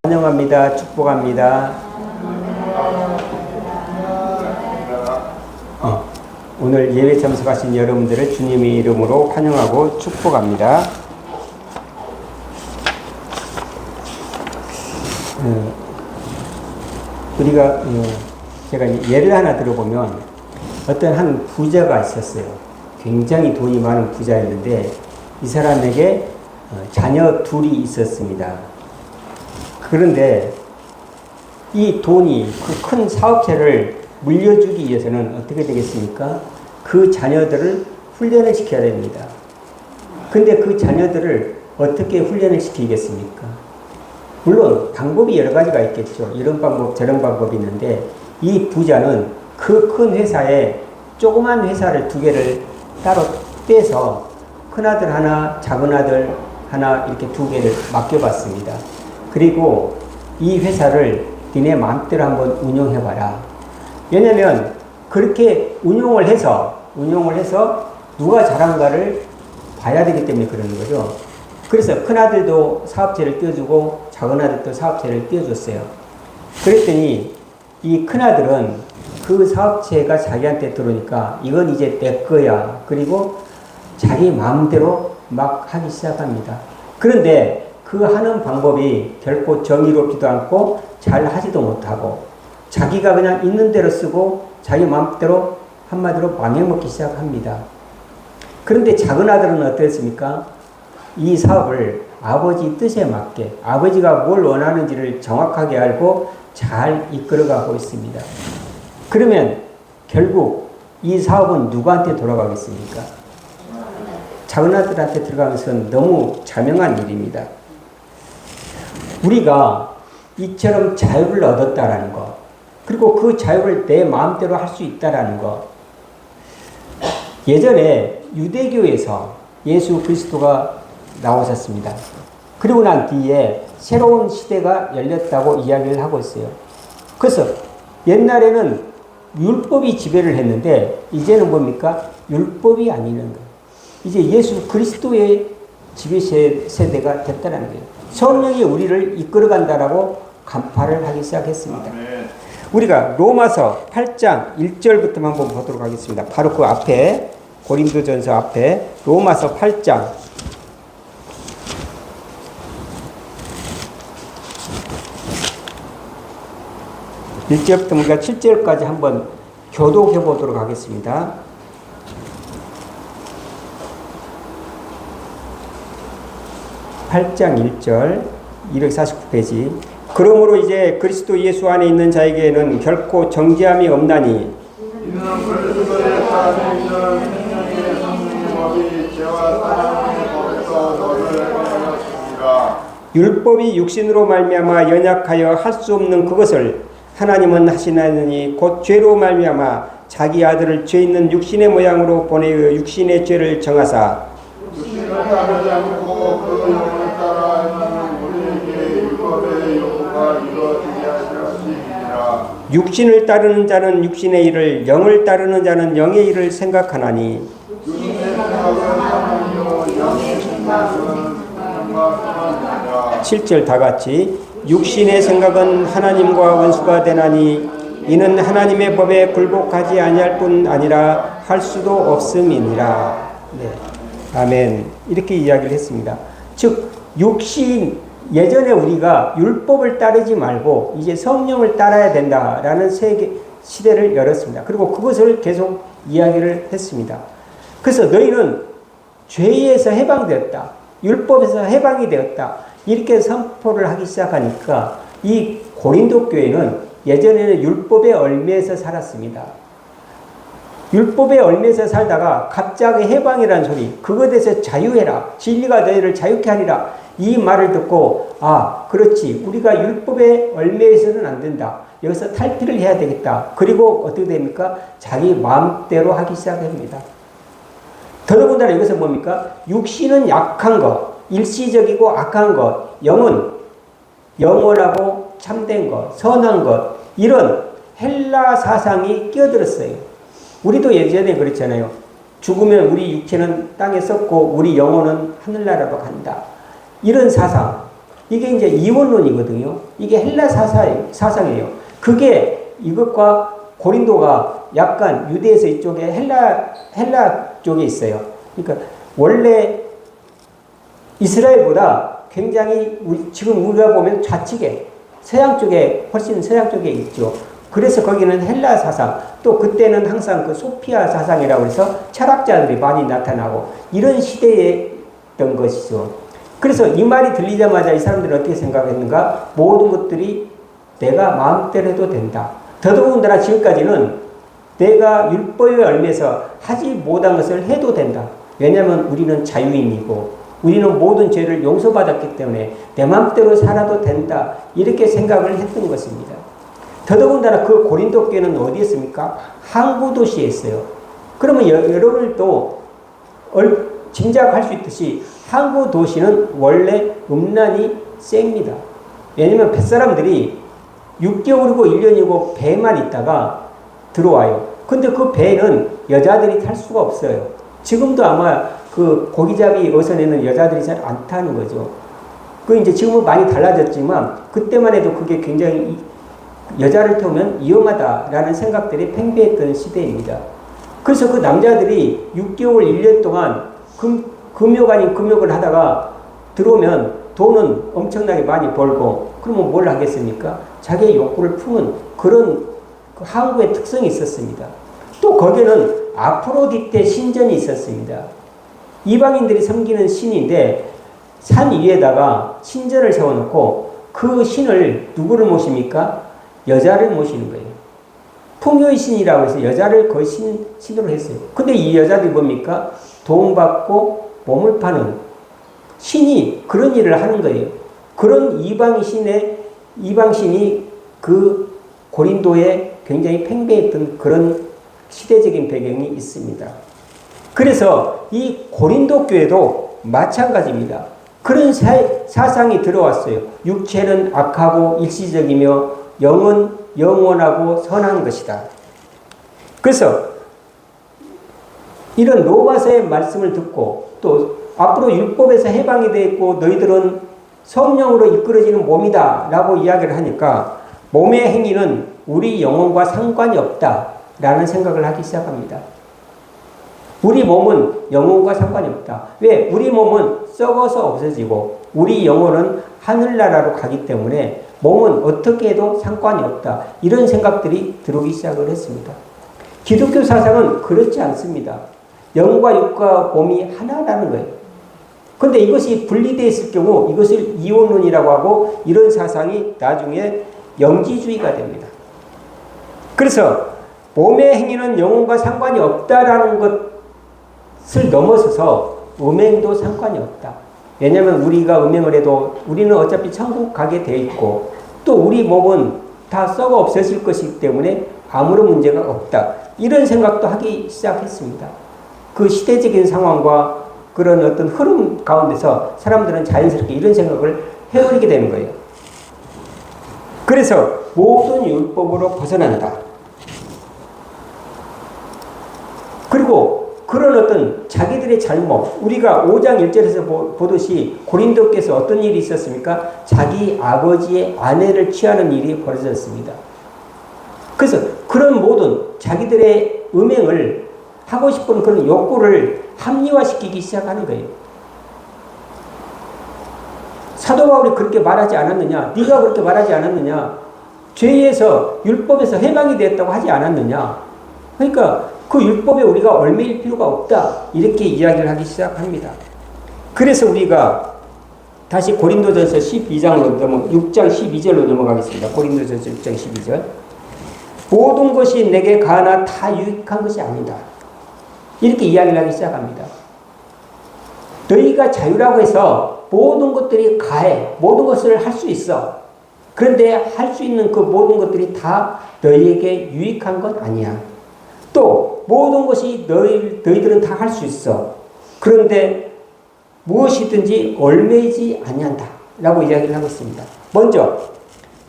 환영합니다. 축복합니다. 오늘 예배 참석하신 여러분들을 주님의 이름으로 환영하고 축복합니다. 우리가 제가 예를 하나 들어보면 어떤 한 부자가 있었어요. 굉장히 돈이 많은 부자였는데 이 사람에게 자녀 둘이 있었습니다. 그런데 이 돈이 그 큰 사업체를 물려주기 위해서는 어떻게 되겠습니까? 그 자녀들을 훈련을 시켜야 됩니다. 근데 그 자녀들을 어떻게 훈련을 시키겠습니까? 물론 방법이 여러 가지가 있겠죠. 이런 방법 저런 방법이 있는데 이 부자는 그 큰 회사에 조그만 회사를 두 개를 따로 떼서 큰아들 하나 작은아들 하나 이렇게 두 개를 맡겨봤습니다. 그리고 이 회사를 니네 마음대로 한번 운영해봐라. 왜냐면 그렇게 운용을 해서 누가 잘한가를 봐야 되기 때문에 그러는 거죠. 그래서 큰아들도 사업체를 띄워주고 작은아들도 사업체를 띄워줬어요. 그랬더니 이 큰아들은 그 사업체가 자기한테 들어오니까 이건 이제 내 거야. 그리고 자기 마음대로 막 하기 시작합니다. 그런데 그 하는 방법이 결코 정의롭지도 않고 잘 하지도 못하고 자기가 그냥 있는 대로 쓰고 자기 마음대로 한마디로 망해먹기 시작합니다. 그런데 작은 아들은 어땠습니까? 이 사업을 아버지 뜻에 맞게 아버지가 뭘 원하는지를 정확하게 알고 잘 이끌어가고 있습니다. 그러면 결국 이 사업은 누구한테 돌아가겠습니까? 작은 아들한테 들어가면서 너무 자명한 일입니다. 우리가 이처럼 자유를 얻었다라는 것, 그리고 그 자유를 내 마음대로 할 수 있다라는 것. 예전에 유대교에서 예수 그리스도가 나오셨습니다. 그리고 난 뒤에 새로운 시대가 열렸다고 이야기를 하고 있어요. 그래서 옛날에는 율법이 지배를 했는데 이제는 뭡니까? 율법이 아니는 거예요. 이제 예수 그리스도의 지배 세대가 됐다는 거예요. 성령이 우리를 이끌어간다라고 간파를 하기 시작했습니다. 우리가 로마서 8장 1절부터 한번 보도록 하겠습니다. 바로 그 앞에 고린도전서 앞에 로마서 8장 1절부터 우리가 7절까지 한번 교독해 보도록 하겠습니다. (8장 1절) 249페이지. 그러므로 이제 그리스도 예수 안에 있는 자에게는 결코 정죄함이 없나니 율법이 육신으로 말미암아 연약하여 할 수 없는 그것을 하나님은 하시나니 곧 죄로 말미암아 자기 아들을 죄 있는 육신의 모양으로 보내어 육신의 죄를 정하사 육신을 따르지 않고 그 영을 따라 우리에게 율법의 요구가 이루어지게 하시니라. 육신을 따르는 자는 육신의 일을, 영을 따르는 자는 영의 일을 생각하나니 육신의 생각은 하나님이요 영의 생각은 하나님과 7절 다 같이 육신의 생각은 하나님과 원수가 되나니 이는 하나님의 법에 굴복하지 아니할 뿐 아니라 할 수도 없음이니라. 네. 아멘. 이렇게 이야기를 했습니다. 즉 육신, 예전에 우리가 율법을 따르지 말고 이제 성령을 따라야 된다라는 시대를 열었습니다. 그리고 그것을 계속 이야기를 했습니다. 그래서 너희는 죄에서 해방되었다. 율법에서 해방이 되었다. 이렇게 선포를 하기 시작하니까 이 고린도 교회는 예전에는 율법의 얽매에서 살았습니다. 율법의 얽매에서 살다가 갑자기 해방이라는 소리, 그것에서 자유해라, 진리가 너희를 자유케 하리라, 이 말을 듣고 아 그렇지, 우리가 율법의 얽매에서는 안 된다, 여기서 탈피를 해야 되겠다. 그리고 어떻게 됩니까? 자기 마음대로 하기 시작합니다. 더더군다나 이것은 뭡니까? 육신은 약한 것, 일시적이고 악한 것, 영은 영원하고 참된 것, 선한 것, 이런 헬라 사상이 끼어들었어요. 우리도 예전에 그랬잖아요. 죽으면 우리 육체는 땅에 썩고 우리 영혼은 하늘나라로 간다. 이런 사상, 이게 이제 이원론이거든요. 이게 헬라 사상이에요. 그게 이것과 고린도가 약간 유대에서 이쪽에 헬라 쪽에 있어요. 그러니까 원래 이스라엘보다 굉장히 지금 우리가 보면 좌측에 서양 쪽에 훨씬 서양 쪽에 있죠. 그래서 거기는 헬라 사상, 또 그때는 항상 그 소피아 사상이라고 해서 철학자들이 많이 나타나고 이런 시대였던 것이죠. 그래서 이 말이 들리자마자 이 사람들은 어떻게 생각했는가? 모든 것들이 내가 마음대로 해도 된다. 더더군다나 지금까지는 내가 율법에 얽매서 하지 못한 것을 해도 된다. 왜냐하면 우리는 자유인이고 우리는 모든 죄를 용서받았기 때문에 내 마음대로 살아도 된다. 이렇게 생각을 했던 것입니다. 더더군다나 그 고린도 교회는 어디에 있습니까? 항구 도시에 있어요. 그러면 여러분도 짐작할 수 있듯이 항구 도시는 원래 음란이 셉니다. 왜냐하면 뱃사람들이 6개월이고 1년이고 배만 있다가 들어와요. 근데 그 배는 여자들이 탈 수가 없어요. 지금도 아마 그 고기잡이 어선에는 여자들이 잘 안 타는 거죠. 그 이제 지금은 많이 달라졌지만 그때만 해도 그게 굉장히 여자를 태우면 위험하다라는 생각들이 팽배했던 시대입니다. 그래서 그 남자들이 6개월, 1년 동안 금욕 아닌 금욕을 하다가 들어오면 돈은 엄청나게 많이 벌고 그러면 뭘 하겠습니까? 자기의 욕구를 품은 그런 그 항구의 특성이 있었습니다. 또 거기에는 아프로디테 신전이 있었습니다. 이방인들이 섬기는 신인데 산 위에다가 신전을 세워놓고 그 신을 누구를 모십니까? 여자를 모시는 거예요. 풍요의 신이라고 해서 여자를 거의 신으로 했어요. 근데 이 여자들이 뭡니까? 돈 받고 몸을 파는 신이 그런 일을 하는 거예요. 그런 이방신이 그 고린도에 굉장히 팽배했던 그런 시대적인 배경이 있습니다. 그래서 이 고린도 교회도 마찬가지입니다. 그런 사상이 들어왔어요. 육체는 악하고 일시적이며 영은 영원하고 선한 것이다. 그래서 이런 로마서의 말씀을 듣고 또 앞으로 율법에서 해방이 되어 있고 너희들은 성령으로 이끌어지는 몸이다 라고 이야기를 하니까 몸의 행위는 우리 영혼과 상관이 없다 라는 생각을 하기 시작합니다. 우리 몸은 영혼과 상관이 없다. 왜? 우리 몸은 썩어서 없어지고 우리 영혼은 하늘나라로 가기 때문에 몸은 어떻게 해도 상관이 없다. 이런 생각들이 들어오기 시작을 했습니다. 기독교 사상은 그렇지 않습니다. 영과 육과 몸이 하나라는 거예요. 그런데 이것이 분리되어 있을 경우 이것을 이원론이라고 하고 이런 사상이 나중에 영지주의가 됩니다. 그래서 몸의 행위는 영혼과 상관이 없다라는 것을 넘어서서 음행도 상관이 없다. 왜냐하면 우리가 음행을 해도 우리는 어차피 천국 가게 돼 있고 또 우리 몸은 다 썩어 없어질 것이기 때문에 아무런 문제가 없다. 이런 생각도 하기 시작했습니다. 그 시대적인 상황과 그런 어떤 흐름 가운데서 사람들은 자연스럽게 이런 생각을 해버리게 되는 거예요. 그래서 모든 율법으로 벗어난다. 그리고 그런 어떤 자기들의 잘못, 우리가 5장 1절에서 보듯이 고린도께서 어떤 일이 있었습니까? 자기 아버지의 아내를 취하는 일이 벌어졌습니다. 그래서 그런 모든 자기들의 음행을 하고 싶은 그런 욕구를 합리화시키기 시작하는 거예요. 사도 바울이 그렇게 말하지 않았느냐? 네가 그렇게 말하지 않았느냐? 죄에서 율법에서 해방이 됐다고 하지 않았느냐? 그러니까 그 율법에 우리가 얽매일 필요가 없다. 이렇게 이야기를 하기 시작합니다. 그래서 우리가 다시 고린도전서 12장으로 6장 12절로 넘어가겠습니다. 고린도전서 6장 12절. 모든 것이 내게 가나 다 유익한 것이 아니다. 이렇게 이야기를 하기 시작합니다. 너희가 자유라고 해서 모든 것들이 가해. 모든 것을 할 수 있어. 그런데 할 수 있는 그 모든 것들이 다 너희에게 유익한 건 아니야. 또 모든 것이 너희들은 다 할 수 있어. 그런데 무엇이든지 얽매이지 아니한다 라고 이야기를 하고 있습니다. 먼저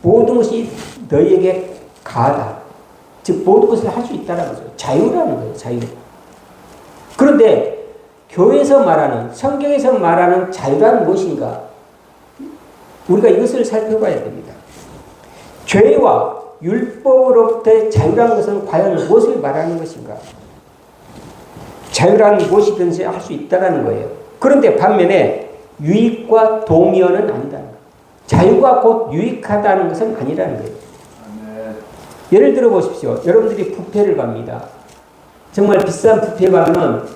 모든 것이 너희에게 가하다. 즉 모든 것을 할 수 있다는 거죠. 자유라는 거예요. 자유. 그런데 교회에서 말하는, 성경에서 말하는 자유란 무엇인가? 우리가 이것을 살펴봐야 됩니다. 죄와 율법으로부터의 자유라는 것은 과연 무엇을 말하는 것인가? 자유라는 무엇이든지 할 수 있다는 거예요. 그런데 반면에 유익과 동의어는 아니다는 거예요. 자유가 곧 유익하다는 것은 아니라는 거예요. 예를 들어 보십시오. 여러분들이 뷔페를 갑니다. 정말 비싼 뷔페 가면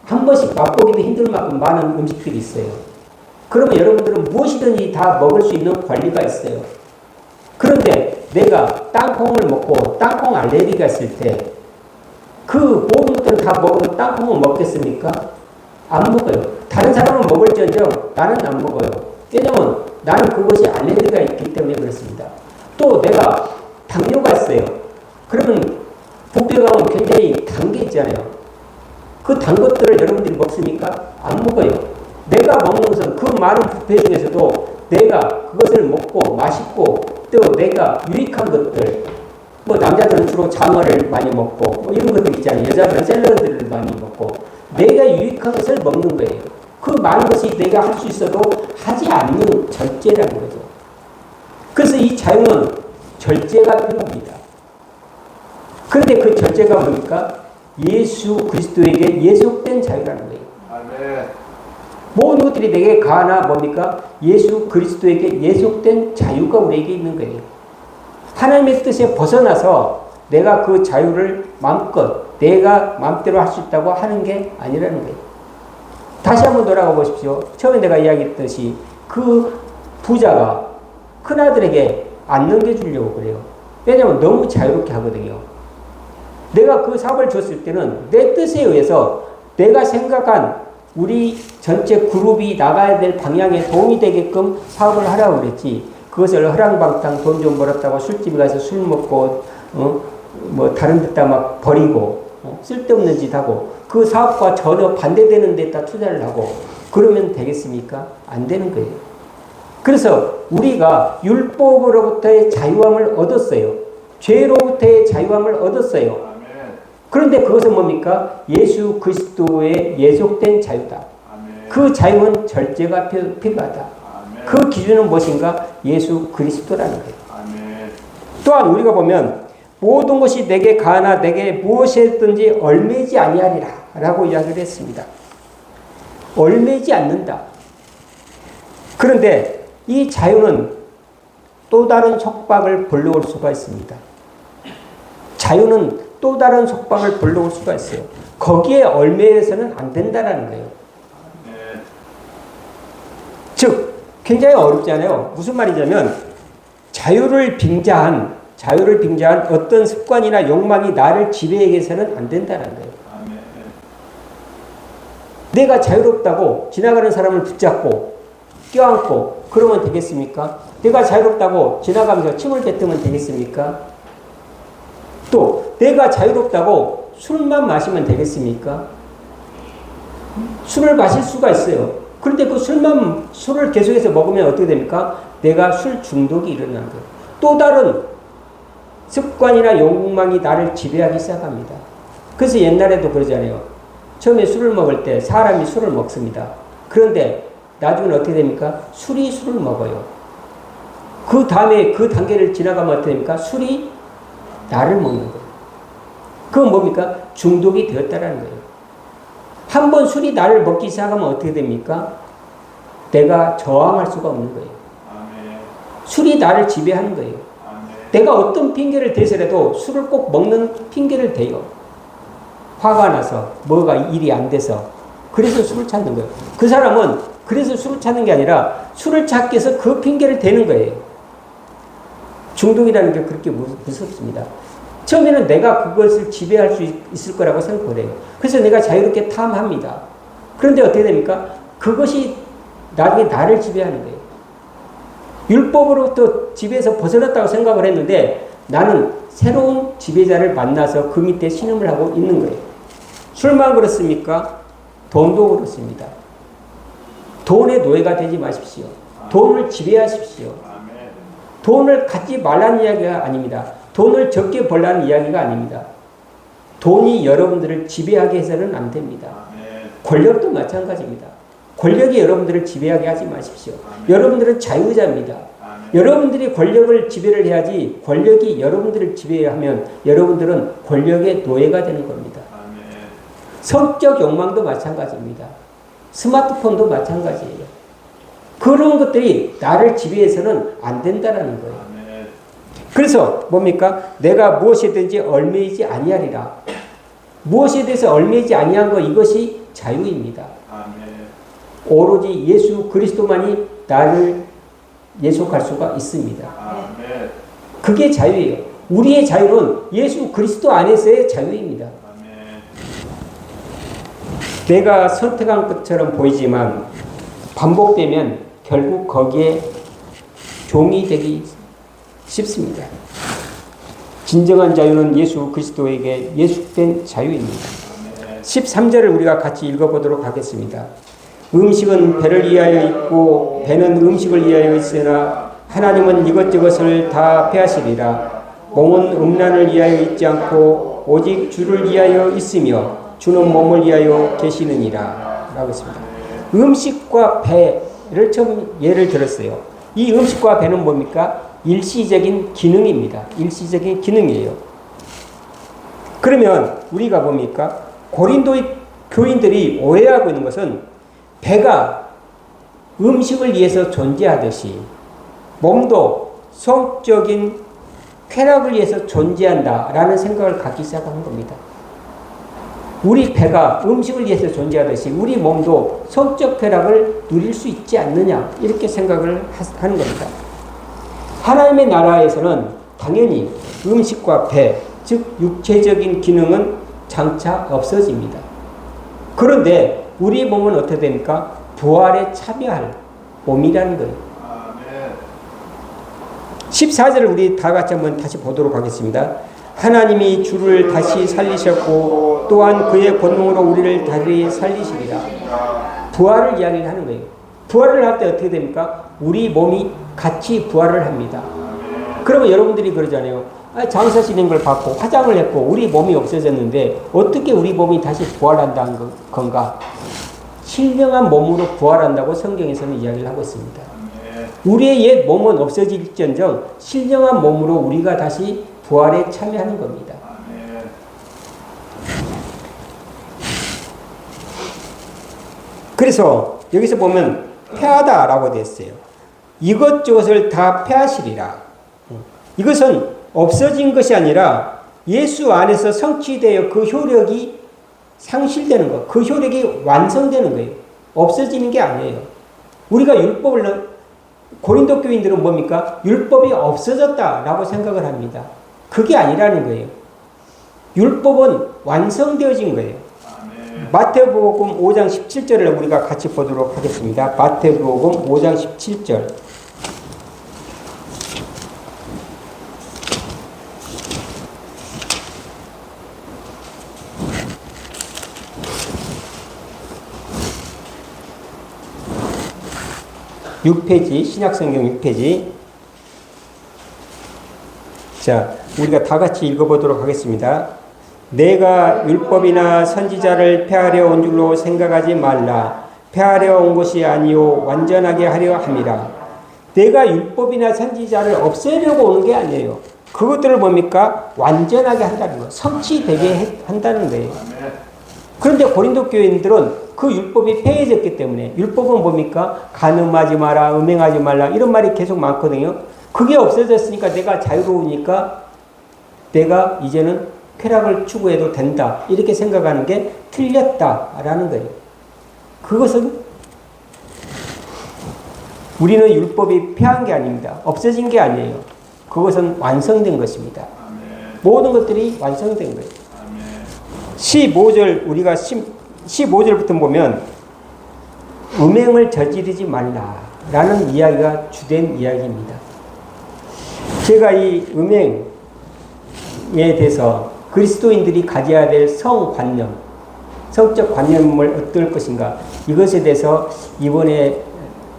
한 번씩 맛보기도 힘들 만큼 많은 음식들이 있어요. 그러면 여러분들은 무엇이든지 다 먹을 수 있는 권리가 있어요. 그런데 내가 땅콩을 먹고 땅콩 알레르기가 있을 때 그 모든 것들을 다 먹으면 땅콩을 먹겠습니까? 안 먹어요. 다른 사람은 먹을지언정 나는 안 먹어요. 왜냐하면 나는 그것이 알레르기가 있기 때문에 그렇습니다. 또 내가 당뇨가 있어요. 그러면 뷔페 가면 굉장히 단 게 있잖아요. 그 단 것들을 여러분들이 먹습니까? 안 먹어요. 내가 먹는 것은 그 많은 뷔페 중에서도 내가 그것을 먹고 맛있고 또 내가 유익한 것들, 뭐 남자들은 주로 장어를 많이 먹고 뭐 이런 것들 있잖아요. 여자들은 샐러드를 많이 먹고 내가 유익한 것을 먹는 거예요. 그 많은 것이 내가 할 수 있어도 하지 않는 절제라는 거죠. 그래서 이 자유는 절제가 필요합니다. 그런데 그 절제가 뭡니까? 예수 그리스도에게 예속된 자유라는 거예요. 아멘. 모든 것들이 내게 가나 뭡니까? 예수 그리스도에게 예속된 자유가 우리에게 있는 거예요. 하나님의 뜻에 벗어나서 내가 그 자유를 마음껏 내가 마음대로 할 수 있다고 하는 게 아니라는 거예요. 다시 한번 돌아가 보십시오. 처음에 내가 이야기했듯이 그 부자가 큰아들에게 안 넘겨주려고 그래요. 왜냐하면 너무 자유롭게 하거든요. 내가 그 사업을 줬을 때는 내 뜻에 의해서 내가 생각한 우리 전체 그룹이 나가야 될 방향에 도움이 되게끔 사업을 하라고 그랬지. 그것을 허랑방탕 돈 좀 벌었다고 술집에 가서 술 먹고 뭐 다른 데다 막 버리고 쓸데없는 짓 하고 그 사업과 전혀 반대되는 데다 투자를 하고 그러면 되겠습니까? 안 되는 거예요. 그래서 우리가 율법으로부터의 자유함을 얻었어요. 죄로부터의 자유함을 얻었어요. 그런데 그것은 뭡니까? 예수 그리스도의 예속된 자유다. 그 자유는 절제가 필요하다. 그 기준은 무엇인가? 예수 그리스도라는 거예요. 또한 우리가 보면 모든 것이 내게 가나 내게 무엇이든지 얽매이지 아니하리라 라고 이야기를 했습니다. 얽매이지 않는다. 그런데 이 자유는 또 다른 속박을 불러올 수가 있습니다. 자유는 또 다른 속박을 불러올 수가 있어요. 거기에 얽매여서는 안 된다는 거예요. 즉 굉장히 어렵잖아요. 무슨 말이냐면 자유를 빙자한 어떤 습관이나 욕망이 나를 지배하게 해서는 안 된다는 거예요. 내가 자유롭다고 지나가는 사람을 붙잡고 껴안고 그러면 되겠습니까? 내가 자유롭다고 지나가면서 침을 뱉으면 되겠습니까? 또 내가 자유롭다고 술만 마시면 되겠습니까? 술을 마실 수가 있어요. 그런데 그 술을 계속해서 먹으면 어떻게 됩니까? 내가 술 중독이 일어나는 거예요. 또 다른 습관이나 욕망이 나를 지배하기 시작합니다. 그래서 옛날에도 그러잖아요. 처음에 술을 먹을 때 사람이 술을 먹습니다. 그런데 나중에 어떻게 됩니까? 술이 술을 먹어요. 그 다음에 그 단계를 지나가면 어떻게 됩니까? 술이 나를 먹는 거예요. 그건 뭡니까? 중독이 되었다는 거예요. 한 번 술이 나를 먹기 시작하면 어떻게 됩니까? 내가 저항할 수가 없는 거예요. 술이 나를 지배하는 거예요. 내가 어떤 핑계를 대서라도 술을 꼭 먹는 핑계를 대요. 화가 나서 뭐가 일이 안 돼서 그래서 술을 찾는 거예요. 그 사람은 그래서 술을 찾는 게 아니라 술을 찾기 위해서 그 핑계를 대는 거예요. 중독이라는 게 그렇게 무섭습니다. 처음에는 내가 그것을 지배할 수 있을 거라고 생각을 해요. 그래서 내가 자유롭게 탐합니다. 그런데 어떻게 됩니까? 그것이 나중에 나를 지배하는 거예요. 율법으로부터 지배에서 벗어났다고 생각을 했는데 나는 새로운 지배자를 만나서 그 밑에 신음을 하고 있는 거예요. 술만 그렇습니까? 돈도 그렇습니다. 돈의 노예가 되지 마십시오. 돈을 지배하십시오. 돈을 갖지 말라는 이야기가 아닙니다. 돈을 적게 벌라는 이야기가 아닙니다. 돈이 여러분들을 지배하게 해서는 안 됩니다. 권력도 마찬가지입니다. 권력이 여러분들을 지배하게 하지 마십시오. 여러분들은 자유자입니다. 여러분들이 권력을 지배를 해야지 권력이 여러분들을 지배하면 여러분들은 권력의 노예가 되는 겁니다. 성적 욕망도 마찬가지입니다. 스마트폰도 마찬가지예요. 그런 것들이 나를 지배해서는 안 된다는 거예요. 그래서 뭡니까? 내가 무엇이든지 얽매이지 아니하리라. 무엇에 대해서 얽매이지 아니한 것, 이것이 자유입니다. 오로지 예수 그리스도만이 나를 예속할 수가 있습니다. 그게 자유예요. 우리의 자유는 예수 그리스도 안에서의 자유입니다. 내가 선택한 것처럼 보이지만 반복되면 결국 거기에 종이 되기 쉽습니다. 진정한 자유는 예수 그리스도에게 예속된 자유입니다. 13절을 우리가 같이 읽어보도록 하겠습니다. 음식은 배를 위하여 있고 배는 음식을 위하여 있으나 하나님은 이것저것을 다 패하시리라. 몸은 음란을 위하여 있지 않고 오직 주를 위하여 있으며 주는 몸을 위하여 계시느니라 라고 했습니다. 음식과 배를 처음 예를 들었어요. 이 음식과 배는 뭡니까? 일시적인 기능입니다. 일시적인 기능이에요. 그러면 우리가 뭡니까? 고린도의 교인들이 오해하고 있는 것은 배가 음식을 위해서 존재하듯이 몸도 성적인 쾌락을 위해서 존재한다라는 생각을 갖기 시작한 겁니다. 우리 배가 음식을 위해서 존재하듯이 우리 몸도 성적 쾌락을 누릴 수 있지 않느냐 이렇게 생각을 하는 겁니다. 하나님의 나라에서는 당연히 음식과 배, 즉 육체적인 기능은 장차 없어집니다. 그런데 우리 몸은 어떻게 됩니까? 부활에 참여할 몸이라는 거예요. 14절을 우리 다 같이 한번 다시 보도록 하겠습니다. 하나님이 주를 다시 살리셨고 또한 그의 권능으로 우리를 다시 살리시리라. 부활을 이야기를 하는 거예요. 부활을 할 때 어떻게 됩니까? 우리 몸이 같이 부활을 합니다. 그러면 여러분들이 그러잖아요. 장사 지낸 걸 받고 화장을 했고 우리 몸이 없어졌는데 어떻게 우리 몸이 다시 부활한다는 건가? 신령한 몸으로 부활한다고 성경에서는 이야기를 하고 있습니다. 우리의 옛 몸은 없어질지언정 신령한 몸으로 우리가 다시 부활에 참여하는 겁니다. 그래서 여기서 보면 패하다라고 되어 있어요. 이것저것을 다 패하시리라. 이것은 없어진 것이 아니라 예수 안에서 성취되어 그 효력이 상실되는 것, 그 효력이 완성되는 거예요. 없어지는 게 아니에요. 우리가 율법을 고린도 교인들은 뭡니까? 율법이 없어졌다라고 생각을 합니다. 그게 아니라는 거예요. 율법은 완성되어진 거예요. 마태복음 5장 17절을 우리가 같이 보도록 하겠습니다. 마태복음 5장 17절. (6페이지) 신약성경 6페이지. 자, 우리가 다 같이 읽어보도록 하겠습니다. 내가 율법이나 선지자를 폐하려 온 줄로 생각하지 말라. 폐하려 온 것이 아니요 완전하게 하려 함이라. 내가 율법이나 선지자를 없애려고 오는 게 아니에요. 그것들을 뭡니까? 완전하게 한다는 거예요. 성취되게 한다는 거예요. 그런데 고린도 교인들은 그 율법이 폐해졌기 때문에, 율법은 뭡니까? 간음하지 마라, 음행하지 말라, 이런 말이 계속 많거든요. 그게 없어졌으니까 내가 자유로우니까 내가 이제는 쾌락을 추구해도 된다, 이렇게 생각하는 게 틀렸다라는 거예요. 그것은 우리는 율법이 폐한 게 아닙니다. 없어진 게 아니에요. 그것은 완성된 것입니다. 모든 것들이 완성된 거예요. 15절, 우리가 15절부터 보면 음행을 저지르지 말라라는 이야기가 주된 이야기입니다. 제가 이 음행에 대해서 그리스도인들이 가져야 될 성관념, 성적 관념을 어떨 것인가, 이것에 대해서 이번에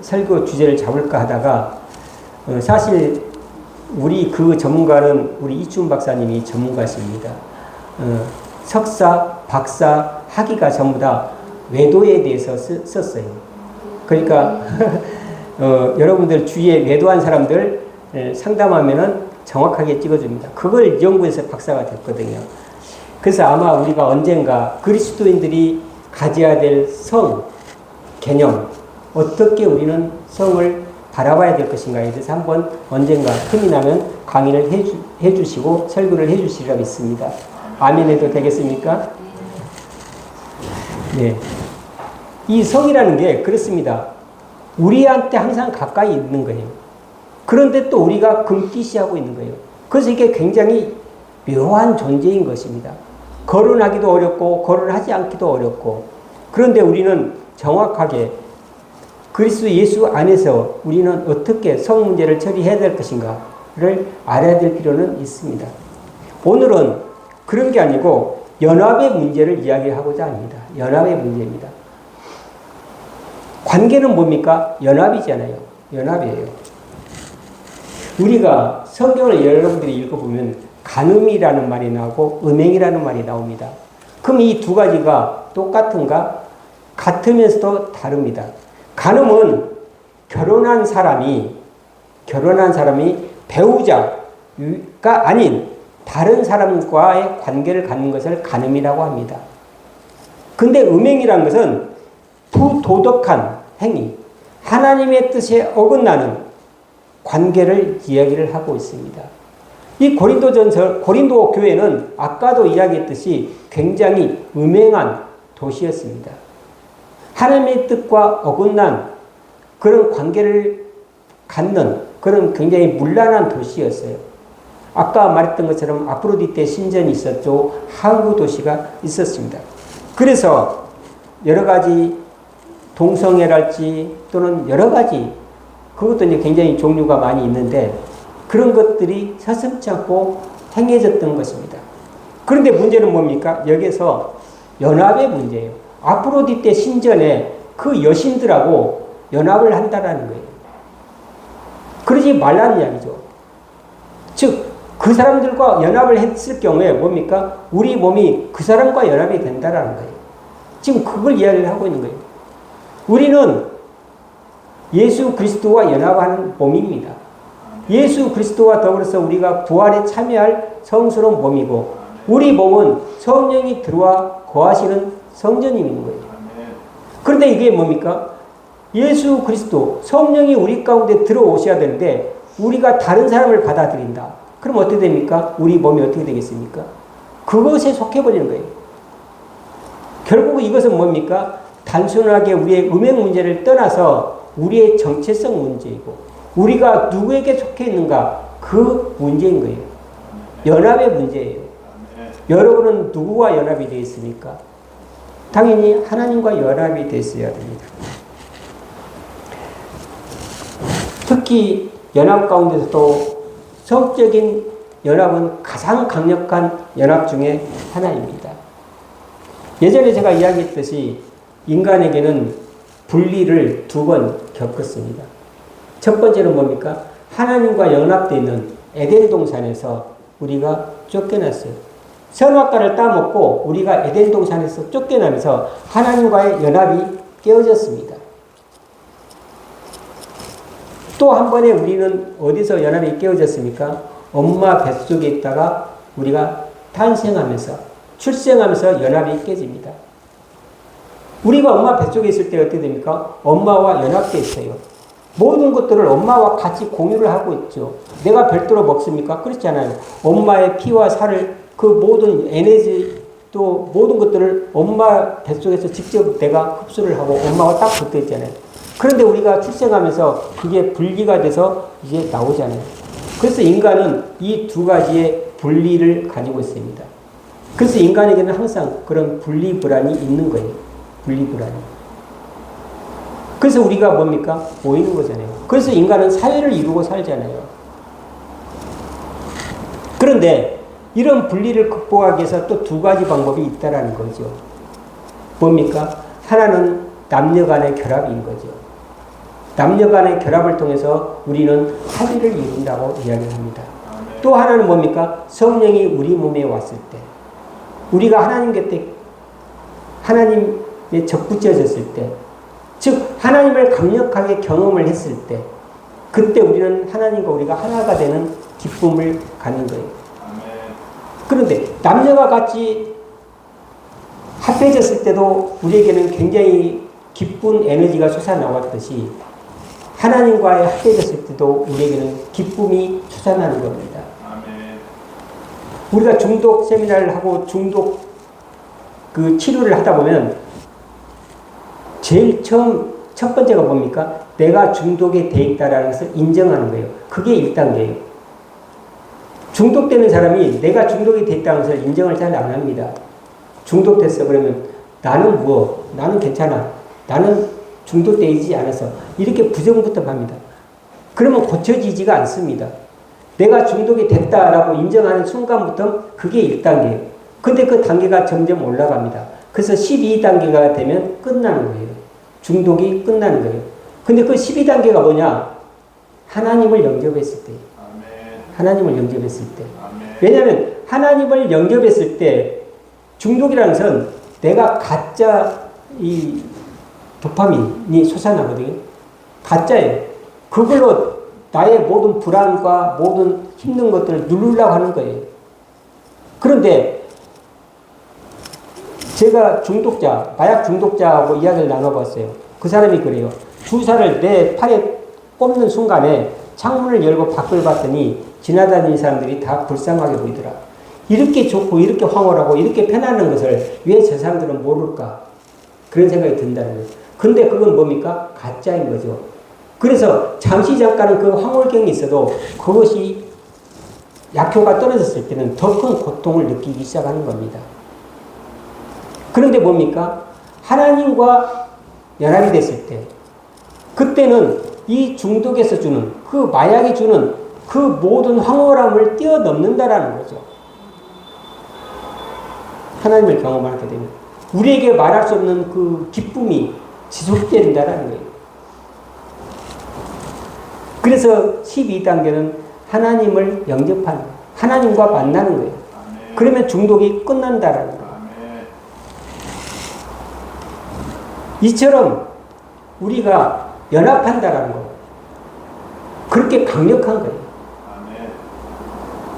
설교 주제를 잡을까 하다가 사실 우리 그 전문가는 우리 이춘 박사님이 전문가십니다. 석사, 박사, 학위가 전부 다 외도에 대해서 썼어요. 그러니까 여러분들 주위에 외도한 사람들 상담하면은 정확하게 찍어줍니다. 그걸 연구해서 박사가 됐거든요. 그래서 아마 우리가 언젠가 그리스도인들이 가져야 될 성 개념, 어떻게 우리는 성을 바라봐야 될 것인가에 대해서 한번 언젠가 틈이 나면 강의를 해주시고 설교를 해주시리라 믿습니다. 아멘 해도 되겠습니까? 네. 이 성이라는 게 그렇습니다. 우리한테 항상 가까이 있는 거예요. 그런데 또 우리가 금기시하고 있는 거예요. 그래서 이게 굉장히 묘한 존재인 것입니다. 거론하기도 어렵고 거론하지 않기도 어렵고, 그런데 우리는 정확하게 그리스도 예수 안에서 우리는 어떻게 성 문제를 처리해야 될 것인가를 알아야 될 필요는 있습니다. 오늘은 그런 게 아니고 연합의 문제를 이야기하고자 합니다. 연합의 문제입니다. 관계는 뭡니까? 연합이잖아요. 연합이에요. 우리가 성경을 여러분들이 읽어보면 간음이라는 말이 나오고 음행이라는 말이 나옵니다. 그럼 이 두 가지가 똑같은가? 같으면서도 다릅니다. 간음은 결혼한 사람이 배우자가 아닌 다른 사람과의 관계를 갖는 것을 간음이라고 합니다. 근데 음행이라는 것은 부도덕한 행위, 하나님의 뜻에 어긋나는 관계를 이야기를 하고 있습니다. 이 고린도 교회는 아까도 이야기했듯이 굉장히 음행한 도시였습니다. 하나님의 뜻과 어긋난 그런 관계를 갖는 그런 굉장히 문란한 도시였어요. 아까 말했던 것처럼 아프로디테 신전이 있었죠. 항구 도시가 있었습니다. 그래서 여러 가지 동성애랄지 또는 여러 가지, 그것도 이제 굉장히 종류가 많이 있는데 그런 것들이 서슴지 않고 행해졌던 것입니다. 그런데 문제는 뭡니까? 여기서 연합의 문제예요. 아프로디테 신전에 그 여신들하고 연합을 한다라는 거예요. 그러지 말라는 이야기죠. 즉, 그 사람들과 연합을 했을 경우에 뭡니까? 우리 몸이 그 사람과 연합이 된다라는 거예요. 지금 그걸 이야기를 하고 있는 거예요. 우리는 예수 그리스도와 연합하는 몸입니다. 예수 그리스도와 더불어서 우리가 부활에 참여할 성스러운 몸이고, 우리 몸은 성령이 들어와 거하시는 성전이 있는 거예요. 그런데 이게 뭡니까? 예수 그리스도, 성령이 우리 가운데 들어오셔야 되는데 우리가 다른 사람을 받아들인다. 그럼 어떻게 됩니까? 우리 몸이 어떻게 되겠습니까? 그것에 속해버리는 거예요. 결국 이것은 뭡니까? 단순하게 우리의 음행 문제를 떠나서 우리의 정체성 문제이고 우리가 누구에게 속해 있는가, 그 문제인 거예요. 연합의 문제예요. 여러분은 누구와 연합이 되어 있습니까? 당연히 하나님과 연합이 됐어야 됩니다. 특히 연합 가운데서도 성적인 연합은 가장 강력한 연합 중에 하나입니다. 예전에 제가 이야기했듯이 인간에게는 분리를 두 번 겪었습니다. 첫 번째는 뭡니까? 하나님과 연합되어 있는 에덴 동산에서 우리가 쫓겨났어요. 선악과를 따먹고 우리가 에덴 동산에서 쫓겨나면서 하나님과의 연합이 깨어졌습니다. 또 한 번에 우리는 어디서 연합이 깨어졌습니까? 엄마 뱃속에 있다가 우리가 탄생하면서, 출생하면서 연합이 깨집니다. 우리가 엄마 뱃속에 있을 때 어떻게 됩니까? 엄마와 연합되어 있어요. 모든 것들을 엄마와 같이 공유를 하고 있죠. 내가 별도로 먹습니까? 그렇지 않아요. 엄마의 피와 살을, 그 모든 에너지, 또 모든 것들을 엄마 뱃속에서 직접 내가 흡수를 하고 엄마와 딱 붙어 있잖아요. 그런데 우리가 출생하면서 그게 분리가 돼서 이제 나오잖아요. 그래서 인간은 이 두 가지의 분리를 가지고 있습니다. 그래서 인간에게는 항상 그런 분리불안이 있는 거예요. 분리불안이. 그래서 우리가 뭡니까? 모이는 거잖아요. 그래서 인간은 사회를 이루고 살잖아요. 그런데 이런 분리를 극복하기 위해서 또 두 가지 방법이 있다라는 거죠. 뭡니까? 하나는 남녀 간의 결합인 거죠. 남녀 간의 결합을 통해서 우리는 합의를 이룬다고 이야기합니다. 또 하나는 뭡니까? 성령이 우리 몸에 왔을 때, 우리가 하나님 곁에, 하나님에 접붙여졌을 때, 즉 하나님을 강력하게 경험을 했을 때 그때 우리는 하나님과 우리가 하나가 되는 기쁨을 갖는 거예요. 그런데 남녀가 같이 합해졌을 때도 우리에게는 굉장히 기쁜 에너지가 솟아나왔듯이 하나님과의 합해졌을 때도 우리에게는 기쁨이 솟아나는 겁니다. 우리가 중독 세미나를 하고 중독 그 치료를 하다 보면 제일 첫 번째가 뭡니까? 내가 중독에 돼 있다라는 것을 인정하는 거예요. 그게 1단계예요. 중독되는 사람이 내가 중독이 돼 있다는 것을 인정을 잘 안 합니다. 중독됐어 그러면 나는 나는 괜찮아. 나는 중독되지 않아서 이렇게 부정부터 합니다. 그러면 고쳐지지가 않습니다. 내가 중독이 됐다라고 인정하는 순간부터 그게 1단계예요. 근데 그 단계가 점점 올라갑니다. 그래서 12단계가 되면 끝나는 거예요. 중독이 끝나는 거예요. 근데 그 12단계가 뭐냐? 하나님을 영접했을 때. 하나님을 영접했을 때. 왜냐하면 하나님을 영접했을 때 중독이라는 것은 내가 가짜 이 도파민이 솟아나거든요. 가짜예요. 그걸로 나의 모든 불안과 모든 힘든 것들을 누르려고 하는 거예요. 그런데 제가 마약 중독자하고 이야기를 나눠봤어요. 그 사람이 그래요. 주사를 내 팔에 꼽는 순간에 창문을 열고 밖을 봤더니 지나다니는 사람들이 다 불쌍하게 보이더라. 이렇게 좋고 이렇게 황홀하고 이렇게 편안한 것을 왜 저 사람들은 모를까? 그런 생각이 든다는 거예요. 근데 그건 뭡니까? 가짜인 거죠. 그래서 잠깐은 그 황홀경이 있어도 그것이 약효가 떨어졌을 때는 더 큰 고통을 느끼기 시작하는 겁니다. 그런데 뭡니까? 하나님과 연합이 됐을 때 그때는 이 중독에서 주는 그 마약이 주는 그 모든 황홀함을 뛰어넘는다라는 거죠. 하나님을 경험하게 되면 우리에게 말할 수 없는 그 기쁨이 지속된다라는 거예요. 그래서 12단계는 하나님을 영접하는 거예요. 하나님과 만나는 거예요. 그러면 중독이 끝난다라는 거예요. 이처럼 우리가 연합한다라는 거 그렇게 강력한 거예요.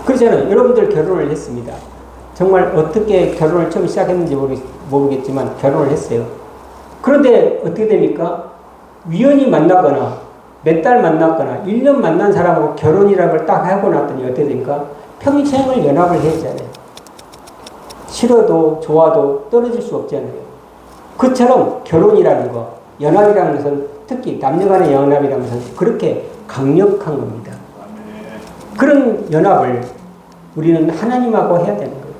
그렇잖아요. 여러분들 결혼을 했습니다. 정말 어떻게 결혼을 처음 시작했는지 모르겠지만 결혼을 했어요. 그런데 어떻게 됩니까? 우연히 만나거나 몇 달 만났거나 1년 만난 사람하고 결혼이라는 걸 딱 하고 났더니 어떻게 됩니까? 평생을 연합을 해야 하잖아요. 싫어도 좋아도 떨어질 수 없잖아요. 그처럼 결혼이라는 거, 연합이라는 것은 특히 남녀간의 연합이라는 것은 그렇게 강력한 겁니다. 그런 연합을 우리는 하나님하고 해야 되는 거예요.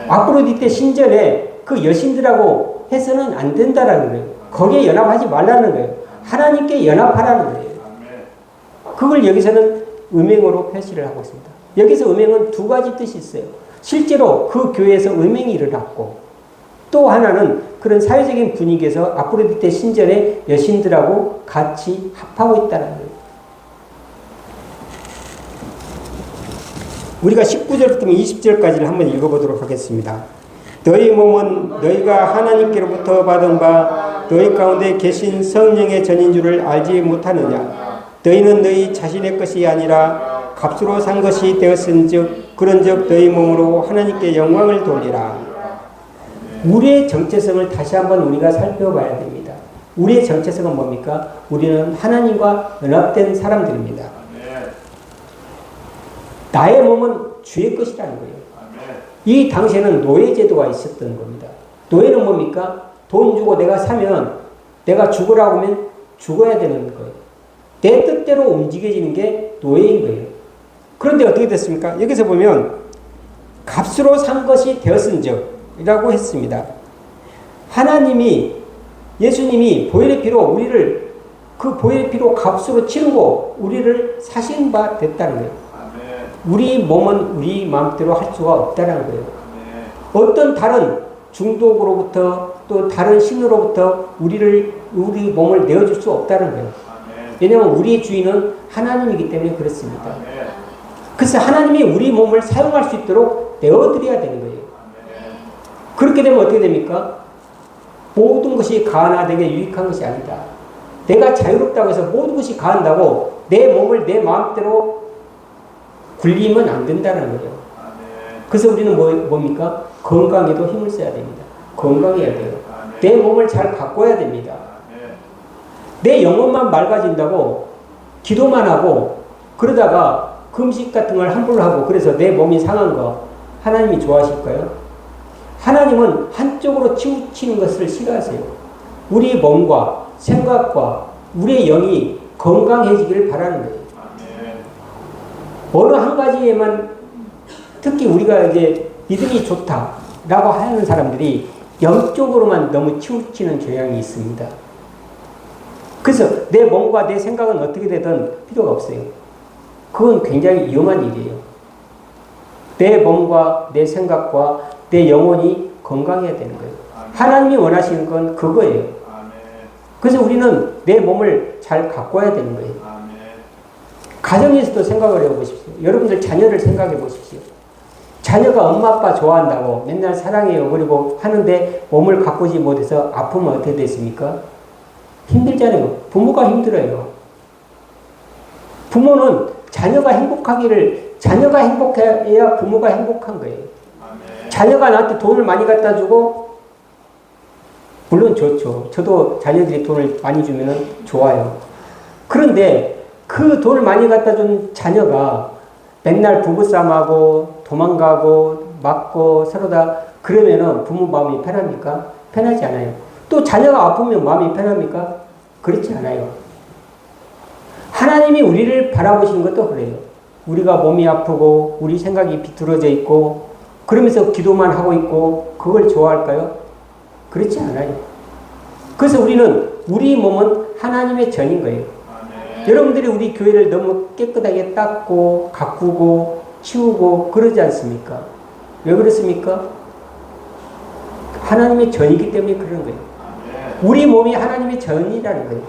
아프로디테 신전에 그 여신들하고 해서는 안 된다라는 거예요. 거기에 연합하지 말라는 거예요. 하나님께 연합하라는 거예요. 그걸 여기서는 음행으로 표시를 하고 있습니다. 여기서 음행은 두 가지 뜻이 있어요. 실제로 그 교회에서 음행이 일어났고 또 하나는 그런 사회적인 분위기에서 아프로디테 신전의 여신들하고 같이 합하고 있다는 거예요. 우리가 19절부터 20절까지를 한번 읽어보도록 하겠습니다. 너희 몸은 너희가 하나님께로부터 받은 바 너희 가운데 계신 성령의 전인 줄을 알지 못하느냐. 너희는 너희 자신의 것이 아니라 값으로 산 것이 되었은즉 그런즉 너희 몸으로 하나님께 영광을 돌리라. 우리의 정체성을 다시 한번 우리가 살펴봐야 됩니다. 우리의 정체성은 뭡니까? 우리는 하나님과 연합된 사람들입니다. 나의 몸은 주의 것이라는 거예요. 이 당시에는 노예제도가 있었던 겁니다. 노예는 뭡니까? 돈 주고 내가 사면 내가 죽으라고 하면 죽어야 되는 거예요. 내 뜻대로 움직여지는 게 노예인 거예요. 그런데 어떻게 됐습니까? 여기서 보면 값으로 산 것이 되었은즉 이라고 했습니다. 하나님이 예수님이 보혈의 피로 우리를 그 보혈의 피로 값으로 치르고 우리를 사신 바 됐다는 거예요. 우리 몸은 우리 마음대로 할 수가 없다는 거예요. 어떤 다른 중독으로부터 또 다른 신으로부터 우리 몸을 내어줄 수 없다는 거예요. 왜냐하면 우리의 주인은 하나님이기 때문에 그렇습니다. 그래서 하나님이 우리 몸을 사용할 수 있도록 내어드려야 되는 거예요. 그렇게 되면 어떻게 됩니까? 모든 것이 가나되게 유익한 것이 아니다. 내가 자유롭다고 해서 모든 것이 가한다고 내 몸을 내 마음대로 굴리면 안 된다는 거예요. 그래서 우리는 뭡니까? 건강에도 힘을 써야 됩니다. 건강해야 돼요. 내 몸을 잘 가꿔야 됩니다. 내 영혼만 맑아진다고 기도만 하고 그러다가 금식 같은 걸 함부로 하고 그래서 내 몸이 상한 거 하나님이 좋아하실까요? 하나님은 한쪽으로 치우치는 것을 싫어하세요. 우리 몸과 생각과 우리의 영이 건강해지기를 바라는 거예요. 어느 한 가지에만 특히 우리가 이제 믿음이 좋다라고 하는 사람들이 영적으로만 너무 치우치는 경향이 있습니다. 그래서 내 몸과 내 생각은 어떻게 되든 필요가 없어요. 그건 굉장히 위험한 일이에요. 내 몸과 내 생각과 내 영혼이 건강해야 되는 거예요. 하나님이 원하시는 건 그거예요. 그래서 우리는 내 몸을 잘 가꿔야 되는 거예요. 가정에서도 생각을 해보십시오. 여러분들 자녀를 생각해 보십시오. 자녀가 엄마 아빠 좋아한다고 맨날 사랑해요 그리고 하는데 몸을 가꾸지 못해서 아프면 어떻게 됐습니까? 힘들잖아요. 부모가 힘들어요. 부모는 자녀가 행복해야 부모가 행복한 거예요. 자녀가 나한테 돈을 많이 갖다 주고 물론 좋죠. 저도 자녀들이 돈을 많이 주면 좋아요. 그런데 그 돈을 많이 갖다 준 자녀가 맨날 부부싸움하고 도망가고 맞고 서로 다 그러면은 부모 마음이 편합니까? 편하지 않아요. 또 자녀가 아프면 마음이 편합니까? 그렇지 않아요. 하나님이 우리를 바라보시는 것도 그래요. 우리가 몸이 아프고 우리 생각이 비뚤어져 있고 그러면서 기도만 하고 있고 그걸 좋아할까요? 그렇지 않아요. 그래서 우리 몸은 하나님의 전인 거예요. 여러분들이 우리 교회를 너무 깨끗하게 닦고 가꾸고 치우고 그러지 않습니까? 왜 그렇습니까? 하나님의 전이기 때문에 그런 거예요. 우리 몸이 하나님의 전이라는 거예요.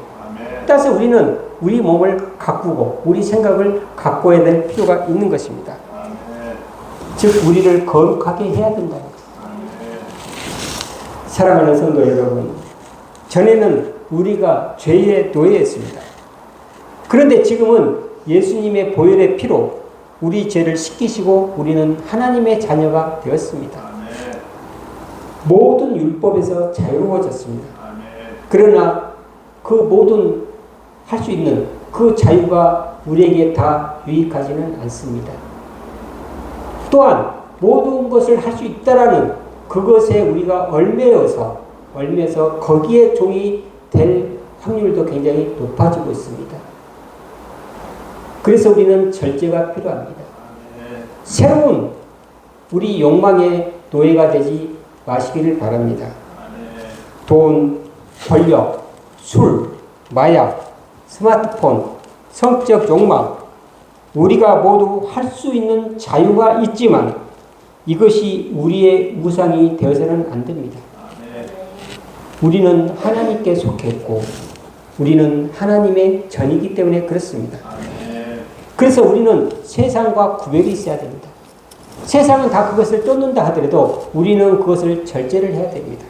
따라서 우리는 우리 몸을 가꾸고 우리 생각을 가꿔야 될 필요가 있는 것입니다. 즉 우리를 거룩하게 해야 된다는 거예요. 사랑하는 성도 여러분, 전에는 우리가 죄의 노예였습니다. 그런데 지금은 예수님의 보혈의 피로 우리 죄를 씻기시고 우리는 하나님의 자녀가 되었습니다. 모든 율법에서 자유로워졌습니다. 그러나 그 모든 할 수 있는 그 자유가 우리에게 다 유익하지는 않습니다. 또한 모든 것을 할 수 있다라는 그것에 우리가 얽매여서 거기에 종이 될 확률도 굉장히 높아지고 있습니다. 그래서 우리는 절제가 필요합니다. 새로운 우리 욕망의 노예가 되지 마시기를 바랍니다. 돈, 권력, 술, 마약, 스마트폰, 성적 욕망, 우리가 모두 할 수 있는 자유가 있지만 이것이 우리의 우상이 되어서는 안 됩니다. 우리는 하나님께 속했고 우리는 하나님의 전이기 때문에 그렇습니다. 그래서 우리는 세상과 구별이 있어야 됩니다. 세상은 다 그것을 쫓는다 하더라도 우리는 그것을 절제를 해야 됩니다.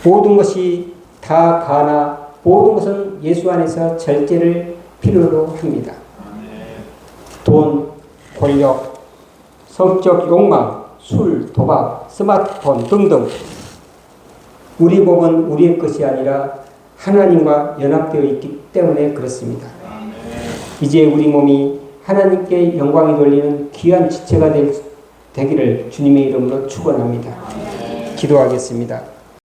모든 것이 다 가나 모든 것은 예수 안에서 절제를 필요로 합니다. 돈, 권력, 성적 욕망, 술, 도박, 스마트폰 등등 우리 몸은 우리의 것이 아니라 하나님과 연합되어 있기 때문에 그렇습니다. 이제 우리 몸이 하나님께 영광이 돌리는 귀한 지체가 되기를 주님의 이름으로 축원합니다. 기도하겠습니다.